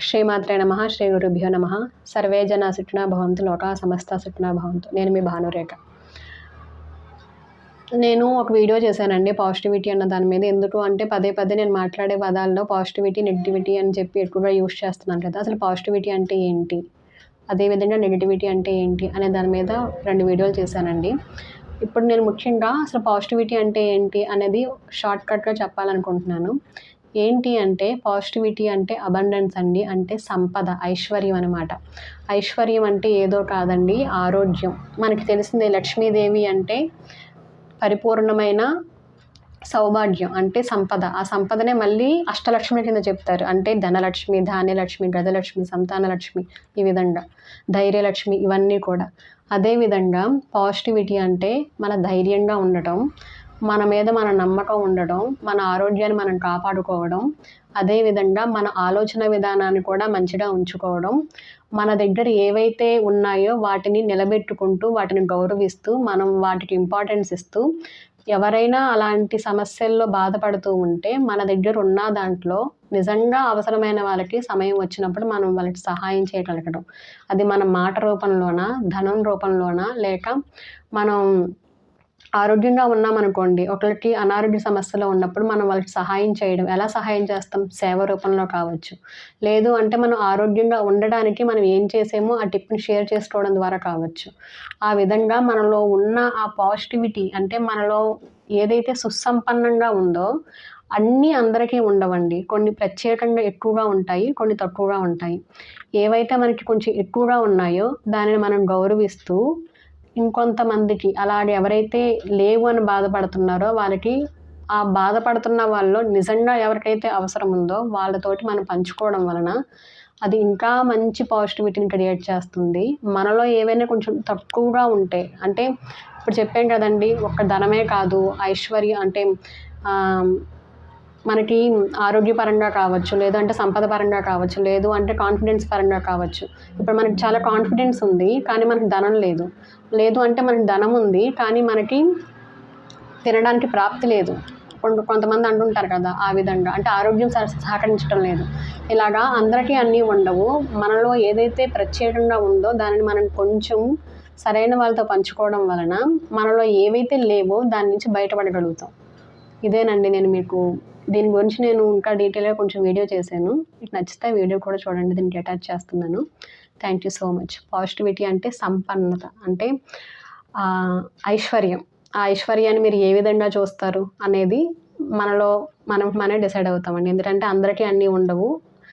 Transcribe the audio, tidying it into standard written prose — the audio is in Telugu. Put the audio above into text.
శ్రీమాత్రే నమః శ్రీ గురుభ్యో నమః సర్వే జనా సుఖినో భవంతు లోకా సమస్త సుఖినో భవంతు. నేను మీ భానురేఖ. నేను ఒక వీడియో చేశానండి పాజిటివిటీ అన్న దాని మీద. ఎందుకు అంటే పదే పదే నేను మాట్లాడే పదాల్లో పాజిటివిటీ నెగిటివిటీ అని చెప్పి ఎక్కువగా యూస్ చేస్తున్నాను కదా. అసలు పాజిటివిటీ అంటే ఏంటి, అదేవిధంగా నెగిటివిటీ అంటే ఏంటి అనే దాని మీద 2 వీడియోలు చేశానండి. ఇప్పుడు నేను ముఖ్యంగా అసలు పాజిటివిటీ అంటే ఏంటి అనేది షార్ట్కట్గా చెప్పాలనుకుంటున్నాను. ఏంటి అంటే పాజిటివిటీ అంటే అబండెన్స్ అండి, అంటే సంపద, ఐశ్వర్యం అనమాట. ఐశ్వర్యం అంటే ఏదో కాదండి, ఆరోగ్యం. మనకి తెలిసిందే లక్ష్మీదేవి అంటే పరిపూర్ణమైన సౌభాగ్యం అంటే సంపద. ఆ సంపదనే మళ్ళీ అష్టలక్ష్మి కింద చెప్తారు. అంటే ధనలక్ష్మి, ధాన్యలక్ష్మి, గజలక్ష్మి, సంతానలక్ష్మి, ఈ విధంగా ధైర్యలక్ష్మి, ఇవన్నీ కూడా. అదేవిధంగా పాజిటివిటీ అంటే మన ధైర్యంగా ఉండటం, మన మీద మన నమ్మకం ఉండడం, మన ఆరోగ్యాన్ని మనం కాపాడుకోవడం, అదేవిధంగా మన ఆలోచన విధానాన్ని కూడా మంచిగా ఉంచుకోవడం, మన దగ్గర ఏవైతే ఉన్నాయో వాటిని నిలబెట్టుకుంటూ, వాటిని గౌరవిస్తూ, మనం వాటికి ఇంపార్టెన్స్ ఇస్తూ, ఎవరైనా అలాంటి సమస్యల్లో బాధపడుతూ ఉంటే మన దగ్గర ఉన్న దాంట్లో నిజంగా అవసరమైన వాళ్ళకి సమయం వచ్చినప్పుడు మనం వాళ్ళకి సహాయం చేయగలగడం. అది మన మాట రూపంలోనా, ధనం రూపంలోనా, లేక మనం ఆరోగ్యంగా ఉన్నామనుకోండి, ఒకరికి అనారోగ్య సమస్యలో ఉన్నప్పుడు మనం వాళ్ళకి సహాయం చేయడం. ఎలా సహాయం చేస్తాం? సేవ రూపంలో కావచ్చు. లేదు అంటే మనం ఆరోగ్యంగా ఉండడానికి మనం ఏం చేసామో ఆ టిప్ని షేర్ చేసుకోవడం ద్వారా కావచ్చు. ఆ విధంగా మనలో ఉన్న ఆ పాజిటివిటీ, అంటే మనలో ఏదైతే సుసంపన్నంగా ఉందో అన్నీ అందరికీ ఉండవండి. కొన్ని ప్రత్యేకంగా ఎక్కువగా ఉంటాయి, కొన్ని తక్కువగా ఉంటాయి. ఏవైతే మనకి కొంచెం ఎక్కువగా ఉన్నాయో దానిని మనం గౌరవిస్తూ, ఇంకొంతమందికి అలాగే ఎవరైతే లేవు అని బాధపడుతున్నారో వాళ్ళకి, ఆ బాధపడుతున్న వాళ్ళలో నిజంగా ఎవరికైతే అవసరం ఉందో వాళ్ళతోటి మనం పంచుకోవడం వలన అది ఇంకా మంచి పాజిటివిటీని క్రియేట్ చేస్తుంది. మనలో ఏవైనా కొంచెం తక్కువగా ఉంటే, అంటే ఇప్పుడు చెప్పాం కదండి, ఒక్క ధనమే కాదు, ఐశ్వర్యం అంటే మనకి ఆరోగ్యపరంగా కావచ్చు, లేదంటే సంపద పరంగా కావచ్చు, లేదు అంటే కాన్ఫిడెన్స్ పరంగా కావచ్చు. ఇప్పుడు మనకి చాలా కాన్ఫిడెన్స్ ఉంది కానీ మనకి ధనం లేదు. లేదు అంటే మనకి ధనం ఉంది కానీ మనకి తినడానికి ప్రాప్తి లేదు. కొంతమంది అంటుంటారు కదా, ఆ విధంగా అంటే ఆరోగ్యం సహకరించడం లేదు. ఇలాగా అందరికీ అన్నీ ఉండవు. మనలో ఏదైతే ప్రత్యేకంగా ఉందో దానిని మనం కొంచెం సరైన వాళ్ళతో పంచుకోవడం వలన మనలో ఏవైతే లేవో దాని నుంచి బయటపడగలుగుతాం. ఇదేనండి నేను మీకు దీని గురించి నేను ఇంకా డీటెయిల్గా కొంచెం వీడియో చేశాను. మీకు నచ్చితే వీడియో కూడా చూడండి, దీనికి అటాచ్ చేస్తున్నాను. Thank you so much. Positivity అంటే సంపన్నత, అంటే ఐశ్వర్యం. ఆ ఐశ్వర్యాన్ని మీరు ఏ విధంగా చూస్తారు అనేది మనమే డిసైడ్ అవుతామండి. ఎందుకంటే అందరికీ అన్నీ ఉండవు.